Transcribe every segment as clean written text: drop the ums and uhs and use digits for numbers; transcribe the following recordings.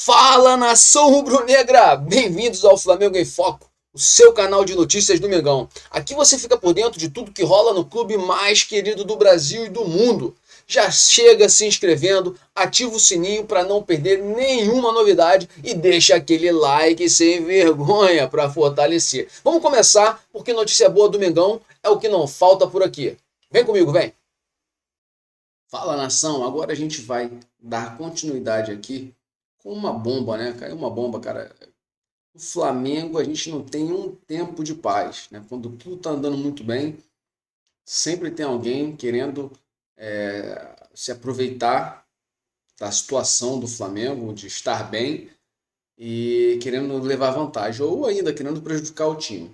Fala, nação rubro-negra! Bem-vindos ao Flamengo em Foco, o seu canal de notícias do Mengão. Aqui você fica por dentro de tudo que rola no clube mais querido do Brasil e do mundo. Já chega se inscrevendo, ativa o sininho para não perder nenhuma novidade e deixa aquele like sem vergonha para fortalecer. Vamos começar, porque notícia boa do Mengão é o que não falta por aqui. Vem comigo, vem! Fala, nação! Agora a gente vai dar continuidade aqui com uma bomba, né? Caiu uma bomba, cara. No Flamengo a gente não tem um tempo de paz, né? Quando tudo tá andando muito bem, sempre tem alguém querendo se aproveitar da situação do Flamengo, de estar bem e querendo levar vantagem, ou ainda querendo prejudicar o time.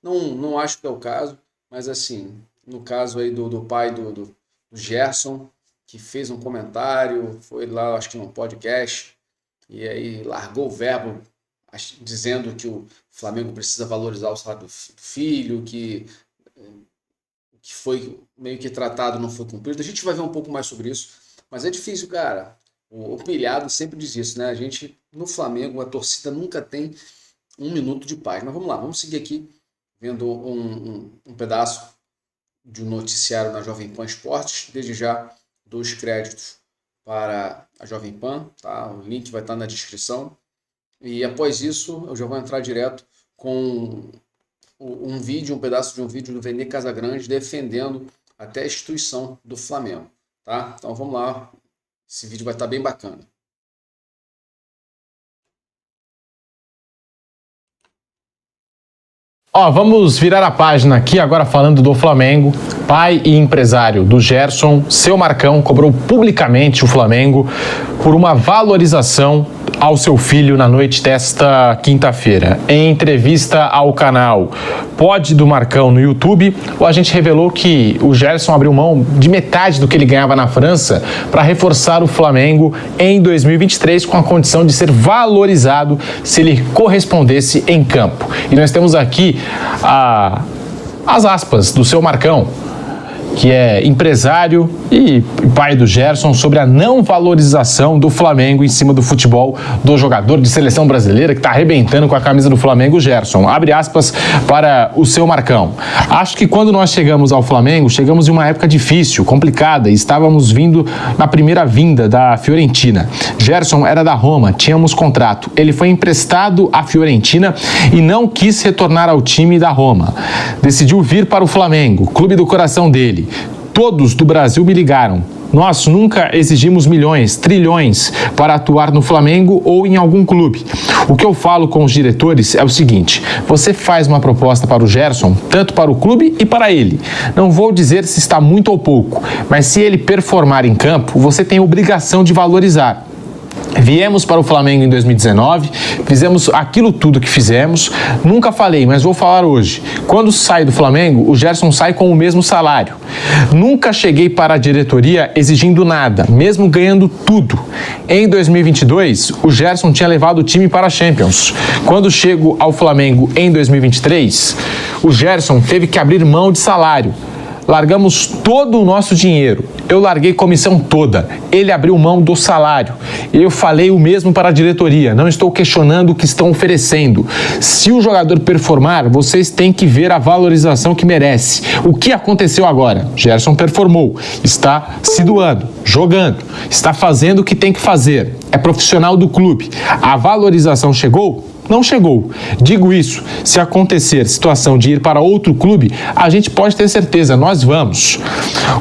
Não acho que é o caso, mas assim, no caso aí do pai do Gerson, que fez um comentário, foi lá, acho que num podcast, e aí largou o verbo dizendo que o Flamengo precisa valorizar o salário do filho, que foi meio que tratado não foi cumprido. A gente vai ver um pouco mais sobre isso, mas é difícil, cara. O pilhado sempre diz isso, né? A gente, no Flamengo, a torcida nunca tem um minuto de paz. Mas vamos lá, vamos seguir aqui vendo um pedaço de um noticiário na Jovem Pan Esportes. Desde já, 2 créditos para a Jovem Pan, tá? O link vai estar na descrição. E após isso, eu já vou entrar direto com um pedaço de um vídeo do Vene Casagrande defendendo até a instituição do Flamengo, tá? Então vamos lá, esse vídeo vai estar bem bacana. Vamos virar a página aqui agora falando do Flamengo. Pai e empresário do Gerson, seu Marcão, cobrou publicamente o Flamengo por uma valorização ao seu filho na noite desta quinta-feira. Em entrevista ao canal Pod do Marcão no YouTube, o agente revelou que o Gerson abriu mão de metade do que ele ganhava na França para reforçar o Flamengo em 2023 com a condição de ser valorizado se ele correspondesse em campo. E nós temos aqui as aspas do seu Marcão, que é empresário e pai do Gerson, sobre a não valorização do Flamengo em cima do futebol do jogador de seleção brasileira que está arrebentando com a camisa do Flamengo, o Gerson. Abre aspas para o seu Marcão. Acho que quando nós chegamos ao Flamengo, chegamos em uma época difícil, complicada, e estávamos vindo na primeira vinda da Fiorentina. Gerson era da Roma, tínhamos contrato. Ele foi emprestado à Fiorentina e não quis retornar ao time da Roma. Decidiu vir para o Flamengo, clube do coração dele. Todos do Brasil me ligaram. Nós nunca exigimos milhões, trilhões para atuar no Flamengo ou em algum clube. O que eu falo com os diretores é o seguinte: você faz uma proposta para o Gerson, tanto para o clube e para ele. Não vou dizer se está muito ou pouco, mas se ele performar em campo, você tem a obrigação de valorizar. Viemos para o Flamengo em 2019, fizemos aquilo tudo que fizemos, nunca falei, mas vou falar hoje. Quando sai do Flamengo, o Gerson sai com o mesmo salário. Nunca cheguei para a diretoria exigindo nada, mesmo ganhando tudo. Em 2022, o Gerson tinha levado o time para a Champions. Quando chego ao Flamengo em 2023, o Gerson teve que abrir mão de salário. Largamos todo o nosso dinheiro. Eu larguei comissão toda. Ele abriu mão do salário. Eu falei o mesmo para a diretoria. Não estou questionando o que estão oferecendo. Se o jogador performar, vocês têm que ver a valorização que merece. O que aconteceu agora? Gerson performou. Está se doando, jogando. Está fazendo o que tem que fazer. É profissional do clube. A valorização chegou? Não chegou. Digo isso, se acontecer situação de ir para outro clube, a gente pode ter certeza, nós vamos.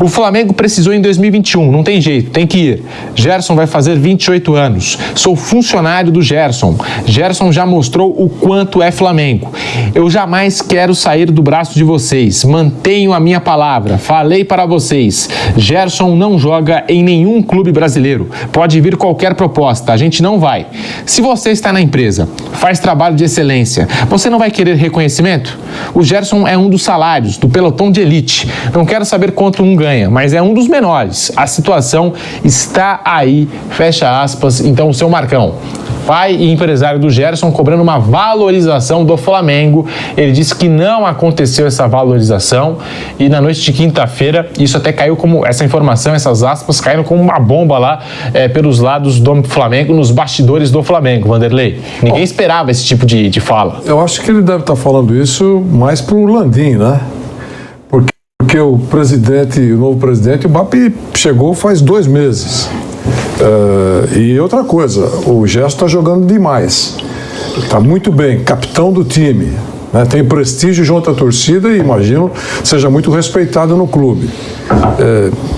O Flamengo precisou em 2021, não tem jeito, tem que ir. Gerson vai fazer 28 anos. Sou funcionário do Gerson. Gerson já mostrou o quanto é Flamengo. Eu jamais quero sair do braço de vocês. Mantenho a minha palavra. Falei para vocês. Gerson não joga em nenhum clube brasileiro. Pode vir qualquer proposta, a gente não vai. Se você está na empresa, faz trabalho de excelência, você não vai querer reconhecimento? O Gerson é um dos salários do pelotão de elite. Não quero saber quanto um ganha, mas é um dos menores. A situação está aí, fecha aspas. Então, o seu Marcão. pai e empresário do Gerson, cobrando uma valorização do Flamengo. Ele disse que não aconteceu essa valorização e na noite de quinta-feira isso até caiu como, essa informação, essas aspas caíram como uma bomba lá pelos lados do Flamengo, nos bastidores do Flamengo, Vanderlei. Ninguém esperava esse tipo de fala. Eu acho que ele deve estar falando isso mais pro Landim, né? Porque o novo presidente, o BAP, chegou faz 2 meses. E outra coisa, o Gerson está jogando demais. Está muito bem, capitão do time, né? Tem prestígio junto à torcida e imagino seja muito respeitado no clube.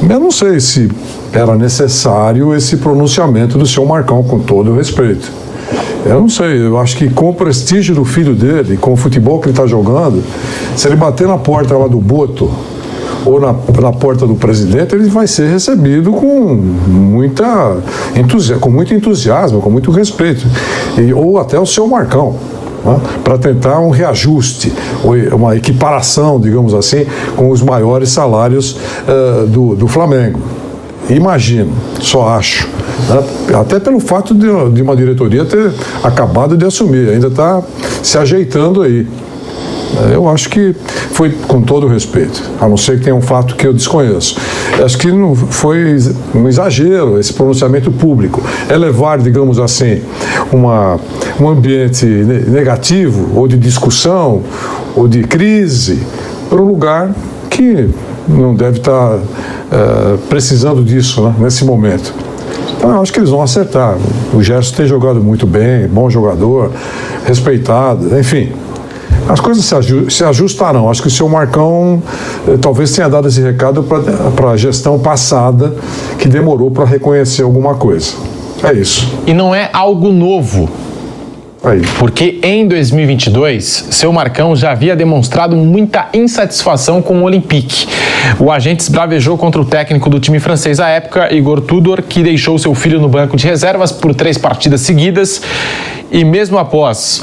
Eu não sei se era necessário esse pronunciamento do seu Marcão, com todo o respeito. Eu não sei, eu acho que com o prestígio do filho dele, com o futebol que ele está jogando, se ele bater na porta lá do Boto ou na porta do presidente, ele vai ser recebido com muito entusiasmo, com muito respeito. Ou até o seu Marcão, né, para tentar um reajuste, uma equiparação, digamos assim, com os maiores salários do Flamengo. Imagino, só acho. Né, até pelo fato de uma diretoria ter acabado de assumir, ainda está se ajeitando aí. Eu acho que foi com todo o respeito, a não ser que tenha um fato que eu desconheço. Acho que não foi um exagero esse pronunciamento público. É levar, digamos assim, um ambiente negativo, ou de discussão, ou de crise, para um lugar que não deve estar precisando disso, né, nesse momento. Então, eu acho que eles vão acertar. O Gerson tem jogado muito bem, bom jogador, respeitado, enfim. As coisas se ajustarão. Acho que o seu Marcão talvez tenha dado esse recado para a gestão passada, que demorou para reconhecer alguma coisa. É isso. E não é algo novo. Aí. Porque em 2022, seu Marcão já havia demonstrado muita insatisfação com o Olympique. O agente esbravejou contra o técnico do time francês à época, Igor Tudor, que deixou seu filho no banco de reservas por 3 partidas seguidas. E mesmo após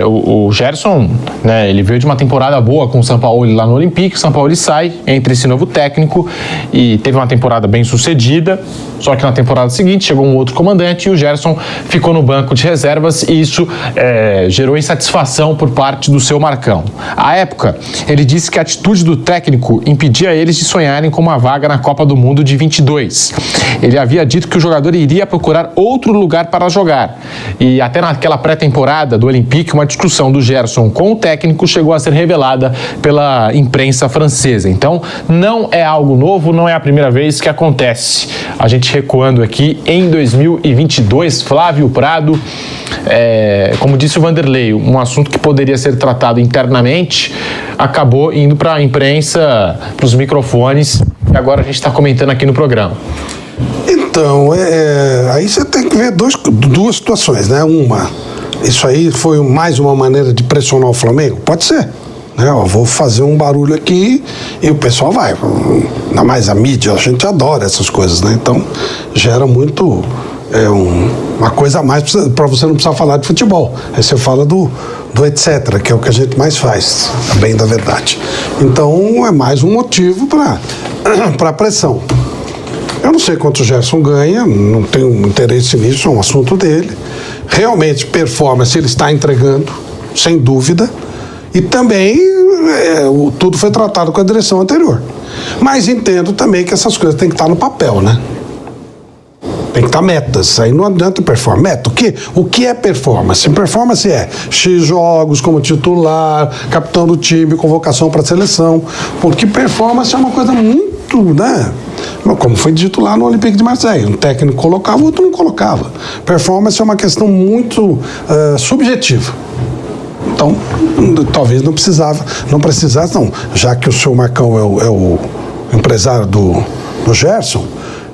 o Gerson, né, ele veio de uma temporada boa com o Sampaoli lá no Olympique, o Sampaoli sai, entra esse novo técnico e teve uma temporada bem sucedida, só que na temporada seguinte chegou um outro comandante e o Gerson ficou no banco de reservas e isso gerou insatisfação por parte do seu Marcão. À época, ele disse que a atitude do técnico impedia eles de sonharem com uma vaga na Copa do Mundo de 22. Ele havia dito que o jogador iria procurar outro lugar para jogar e até naquela pré-temporada do Olympique, uma discussão do Gerson com o técnico chegou a ser revelada pela imprensa francesa. Então, não é algo novo, não é a primeira vez que acontece. A gente recuando aqui em 2022, Flávio Prado, como disse o Vanderlei, um assunto que poderia ser tratado internamente, acabou indo para a imprensa, para os microfones, e agora a gente está comentando aqui no programa. Então, aí você tem que ver duas situações, né? Uma, isso aí foi mais uma maneira de pressionar o Flamengo? Pode ser. Né? Eu vou fazer um barulho aqui e o pessoal vai. Ainda mais a mídia, a gente adora essas coisas, né? Então, gera muito... uma coisa a mais para você não precisar falar de futebol. Aí você fala do etc., que é o que a gente mais faz, a bem da verdade. Então, é mais um motivo para pressão. Eu não sei quanto o Gerson ganha, não tenho interesse nisso, é um assunto dele. Realmente, performance ele está entregando, sem dúvida. E também tudo foi tratado com a direção anterior. Mas entendo também que essas coisas têm que estar no papel, né? Tem que estar metas, aí não adianta performance. Meta, o que é performance? Performance é X jogos como titular, capitão do time, convocação para a seleção. Porque performance é uma coisa muito, né? Como foi dito lá no Olympique de Marseille, um técnico colocava, o outro não colocava. Performance é uma questão muito subjetiva. Então, talvez não precisasse, já que o seu Marcão é o empresário do Gerson,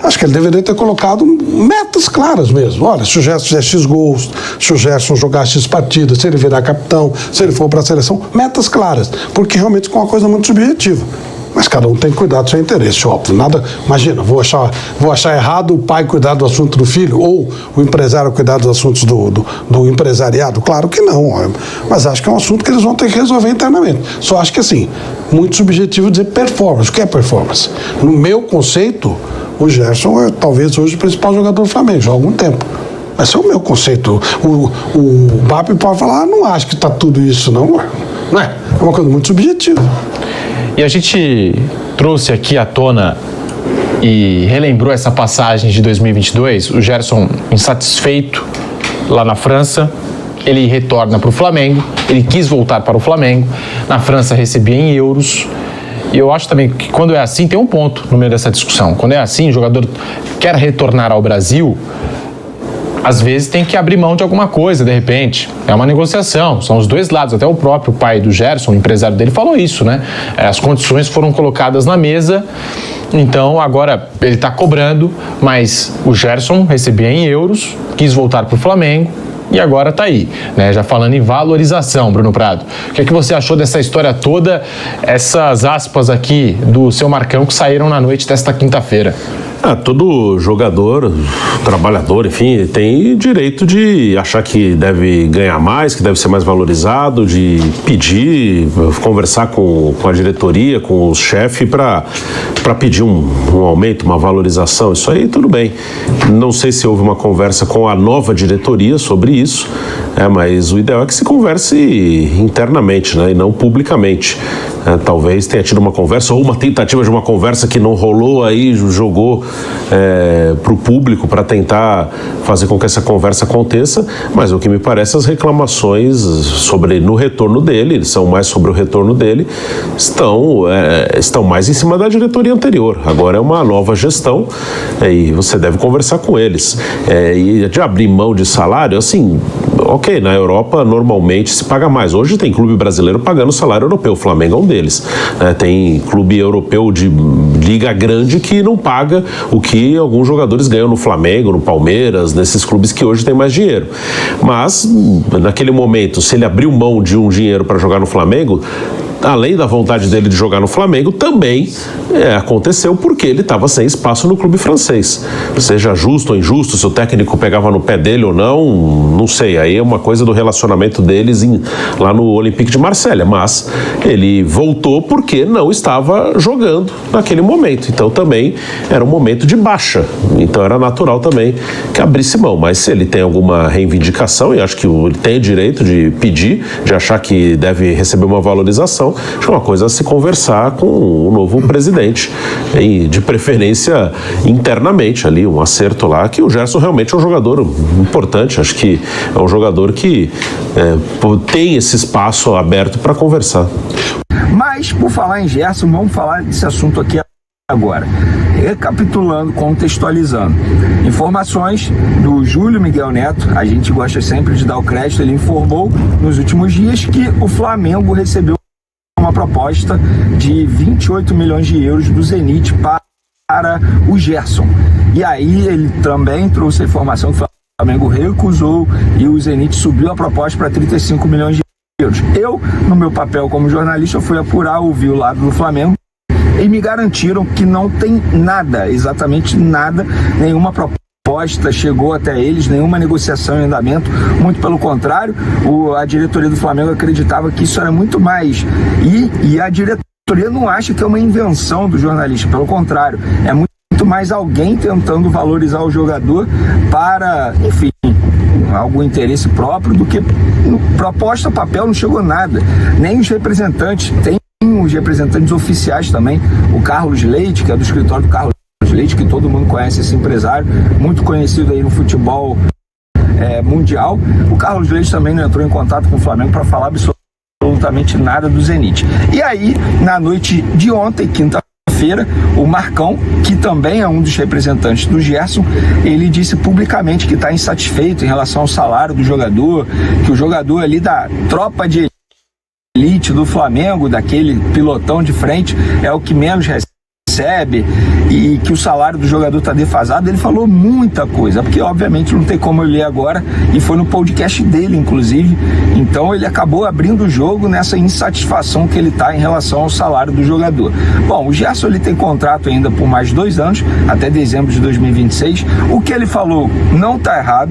acho que ele deveria ter colocado metas claras mesmo. Olha, se o Gerson fizer X gols, se o Gerson jogar X partidas, se ele virar capitão, se ele for para a seleção, metas claras, porque realmente é uma coisa muito subjetiva. Mas cada um tem que cuidar do seu interesse, óbvio. Nada, imagina, vou achar errado o pai cuidar do assunto do filho ou o empresário cuidar dos assuntos do empresariado? Claro que não. Mas acho que é um assunto que eles vão ter que resolver internamente. Só acho que assim, muito subjetivo dizer performance. O que é performance? No meu conceito, o Gerson é talvez hoje o principal jogador do Flamengo, já há algum tempo. Esse é o meu conceito. O BAP pode falar, não acho que está tudo isso, não. Não é? É uma coisa muito subjetiva. E a gente trouxe aqui à tona e relembrou essa passagem de 2022, o Gerson insatisfeito lá na França, ele retorna para o Flamengo, ele quis voltar para o Flamengo, na França recebia em euros, e eu acho também que quando é assim, tem um ponto no meio dessa discussão, quando é assim, o jogador quer retornar ao Brasil, às vezes tem que abrir mão de alguma coisa, de repente. É uma negociação, são os dois lados. Até o próprio pai do Gerson, o empresário dele, falou isso, né? As condições foram colocadas na mesa, então agora ele está cobrando, mas o Gerson recebia em euros, quis voltar para o Flamengo e agora está aí, né? Já falando em valorização, Bruno Prado. O que é que você achou dessa história toda, essas aspas aqui do seu Marcão que saíram na noite desta quinta-feira? Todo jogador, trabalhador, enfim, tem direito de achar que deve ganhar mais, que deve ser mais valorizado, de pedir, conversar com a diretoria, com o chefe para pedir um aumento, uma valorização. Isso aí tudo bem. Não sei se houve uma conversa com a nova diretoria sobre isso, mas o ideal é que se converse internamente, né, e não publicamente. Talvez tenha tido uma conversa ou uma tentativa de uma conversa que não rolou, aí jogou para o público para tentar fazer com que essa conversa aconteça, mas o que me parece, as reclamações no retorno dele, são mais sobre o retorno dele, estão mais em cima da diretoria anterior. Agora é uma nova gestão e você deve conversar com eles. E de abrir mão de salário, assim, ok, na Europa normalmente se paga mais. Hoje tem clube brasileiro pagando salário europeu, o Flamengo é um deles. Tem clube europeu de liga grande que não paga o que alguns jogadores ganham no Flamengo, no Palmeiras, nesses clubes que hoje têm mais dinheiro. Mas, naquele momento, se ele abriu mão de um dinheiro para jogar no Flamengo, além da vontade dele de jogar no Flamengo, também aconteceu porque ele estava sem espaço no clube francês. Seja justo ou injusto, se o técnico pegava no pé dele ou não sei. Aí é uma coisa do relacionamento deles lá no Olympique de Marselha. Mas ele voltou porque não estava jogando naquele momento. Então também era um momento de baixa. Então era natural também que abrisse mão. Mas se ele tem alguma reivindicação, e acho que ele tem o direito de pedir, de achar que deve receber uma valorização, acho que é uma coisa a se conversar com o novo presidente, e de preferência internamente ali, um acerto lá, que o Gerson realmente é um jogador importante, acho que é um jogador que tem esse espaço aberto para conversar. Mas, por falar em Gerson, vamos falar desse assunto aqui agora. Recapitulando, contextualizando. Informações do Júlio Miguel Neto, a gente gosta sempre de dar o crédito, ele informou nos últimos dias que o Flamengo recebeu uma proposta de 28 milhões de euros do Zenit para o Gerson. E aí ele também trouxe a informação que o Flamengo recusou e o Zenit subiu a proposta para 35 milhões de euros. Eu, no meu papel como jornalista, fui apurar, ouvir o lado do Flamengo e me garantiram que não tem nada, exatamente nada, nenhuma proposta chegou até eles, nenhuma negociação em andamento, muito pelo contrário, a diretoria do Flamengo acreditava que isso era muito mais, e a diretoria não acha que é uma invenção do jornalista, pelo contrário, é muito mais alguém tentando valorizar o jogador para, enfim, algum interesse próprio, do que proposta, papel, não chegou nada, nem os representantes, tem os representantes oficiais também, o Carlos Leite, que é do escritório do Carlos Leite, que todo mundo conhece, esse empresário, muito conhecido aí no futebol mundial. O Carlos Leite também não entrou em contato com o Flamengo para falar absolutamente nada do Zenit. E aí, na noite de ontem, quinta-feira, o Marcão, que também é um dos representantes do Gerson, ele disse publicamente que está insatisfeito em relação ao salário do jogador, que o jogador ali da tropa de elite do Flamengo, daquele pilotão de frente, é o que menos recebe, e que o salário do jogador está defasado. Ele falou muita coisa, porque obviamente não tem como eu ler agora, e foi no podcast dele, inclusive. Então ele acabou abrindo o jogo nessa insatisfação que ele está em relação ao salário do jogador. Bom, o Gerson ele tem contrato ainda por mais 2 anos, até dezembro de 2026. O que ele falou não está errado,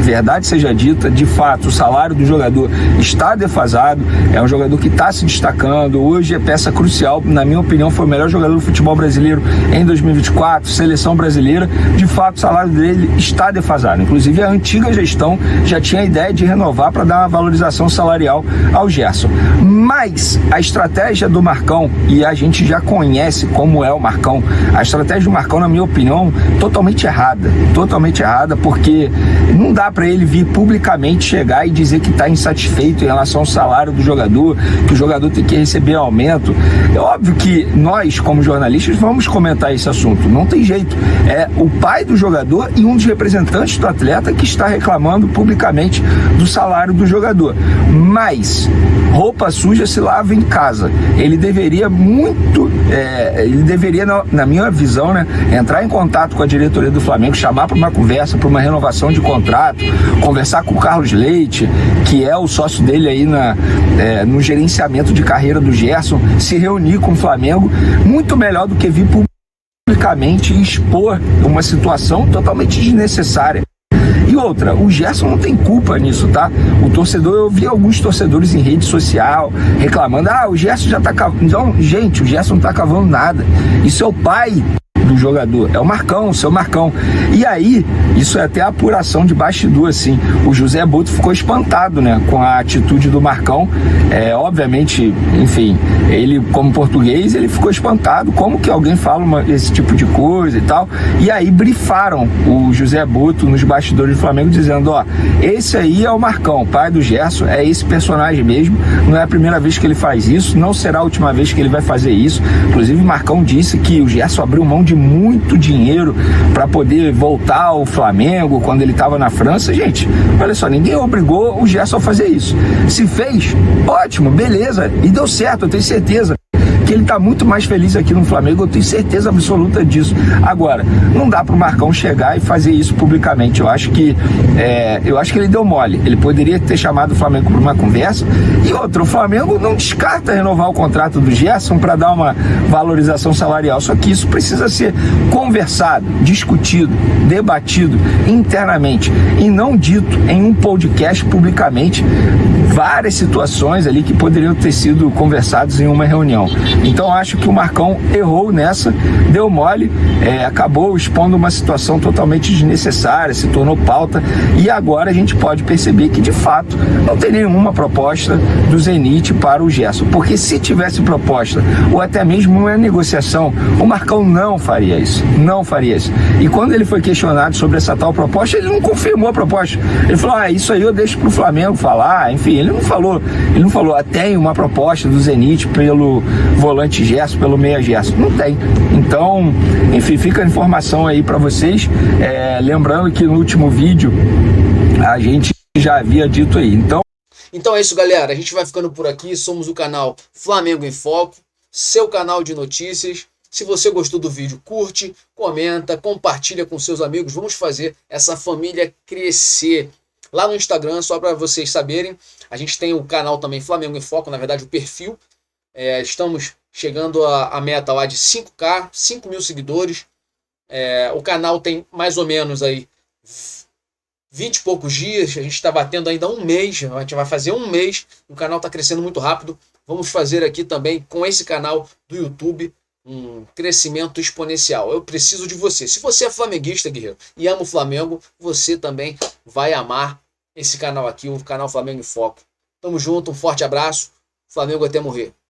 verdade seja dita, de fato o salário do jogador está defasado, é um jogador que está se destacando, hoje é peça crucial, na minha opinião foi o melhor jogador do futebol futebol brasileiro em 2024, seleção brasileira, de fato o salário dele está defasado. Inclusive a antiga gestão já tinha a ideia de renovar para dar uma valorização salarial ao Gerson. Mas a estratégia do Marcão, e a gente já conhece como é o Marcão, a estratégia do Marcão, na minha opinião, totalmente errada, porque não dá para ele vir publicamente chegar e dizer que está insatisfeito em relação ao salário do jogador, que o jogador tem que receber aumento. É óbvio que nós, como jornalistas, vamos comentar esse assunto, não tem jeito. É o pai do jogador e um dos representantes do atleta que está reclamando publicamente do salário do jogador. Mas roupa suja se lava em casa. Ele deveria na minha visão, né, entrar em contato com a diretoria do Flamengo, chamar para uma conversa, para uma renovação de contrato, conversar com o Carlos Leite, que é o sócio dele aí no gerenciamento de carreira do Gerson, se reunir com o Flamengo, muito melhor do que vir publicamente expor uma situação totalmente desnecessária. E outra, o Gerson não tem culpa nisso, tá? O torcedor, eu vi alguns torcedores em rede social reclamando, o Gerson já tá cavando. Não, gente, o Gerson não tá cavando nada. Isso é o pai do jogador, é o Marcão, o seu Marcão. E aí, isso é até apuração de bastidor, assim. O José Boto ficou espantado, né, com a atitude do Marcão. Obviamente, enfim, ele, como português, ele ficou espantado. Como que alguém fala esse tipo de coisa e tal? E aí brifaram o José Boto nos bastidores do Flamengo, dizendo, esse aí é o Marcão, pai do Gerson, é esse personagem mesmo. Não é a primeira vez que ele faz isso, não será a última vez que ele vai fazer isso. Inclusive, o Marcão disse que o Gerson abriu mão de muito dinheiro para poder voltar ao Flamengo quando ele estava na França. Gente, olha só, ninguém obrigou o Gerson a fazer isso. Se fez, ótimo, beleza, e deu certo, eu tenho certeza que ele está muito mais feliz aqui no Flamengo, eu tenho certeza absoluta disso. Agora, não dá para o Marcão chegar e fazer isso publicamente. Eu acho que ele deu mole. Ele poderia ter chamado o Flamengo para uma conversa. E outra, o Flamengo não descarta renovar o contrato do Gerson para dar uma valorização salarial. Só que isso precisa ser conversado, discutido, debatido internamente e não dito em um podcast publicamente. Várias situações ali que poderiam ter sido conversadas em uma reunião. Então acho que o Marcão errou nessa, deu mole, acabou expondo uma situação totalmente desnecessária, se tornou pauta, e agora a gente pode perceber que de fato não tem nenhuma proposta do Zenit para o Gerson, porque se tivesse proposta ou até mesmo uma negociação, o Marcão não faria isso. E quando ele foi questionado sobre essa tal proposta, ele não confirmou a proposta. Ele falou, isso aí eu deixo para o Flamengo falar, enfim, ele não falou, tem uma proposta do Zenit pelo volante Gerson, pelo meia Gerson. Não tem. Então, enfim, fica a informação aí para vocês. Lembrando que no último vídeo a gente já havia dito aí. Então é isso, galera. A gente vai ficando por aqui. Somos o canal Flamengo em Foco, seu canal de notícias. Se você gostou do vídeo, curte, comenta, compartilha com seus amigos. Vamos fazer essa família crescer. Lá no Instagram, só para vocês saberem, a gente tem o canal também Flamengo em Foco, na verdade o perfil. Estamos chegando a meta lá de 5K, 5 mil seguidores. O canal tem mais ou menos aí 20 e poucos dias, a gente está batendo ainda um mês, a gente vai fazer um mês, o canal está crescendo muito rápido. Vamos fazer aqui também com esse canal do YouTube um crescimento exponencial. Eu preciso de você. Se você é flamenguista, guerreiro, e ama o Flamengo, você também vai amar esse canal aqui, o canal Flamengo em Foco. Tamo junto, um forte abraço, Flamengo até morrer.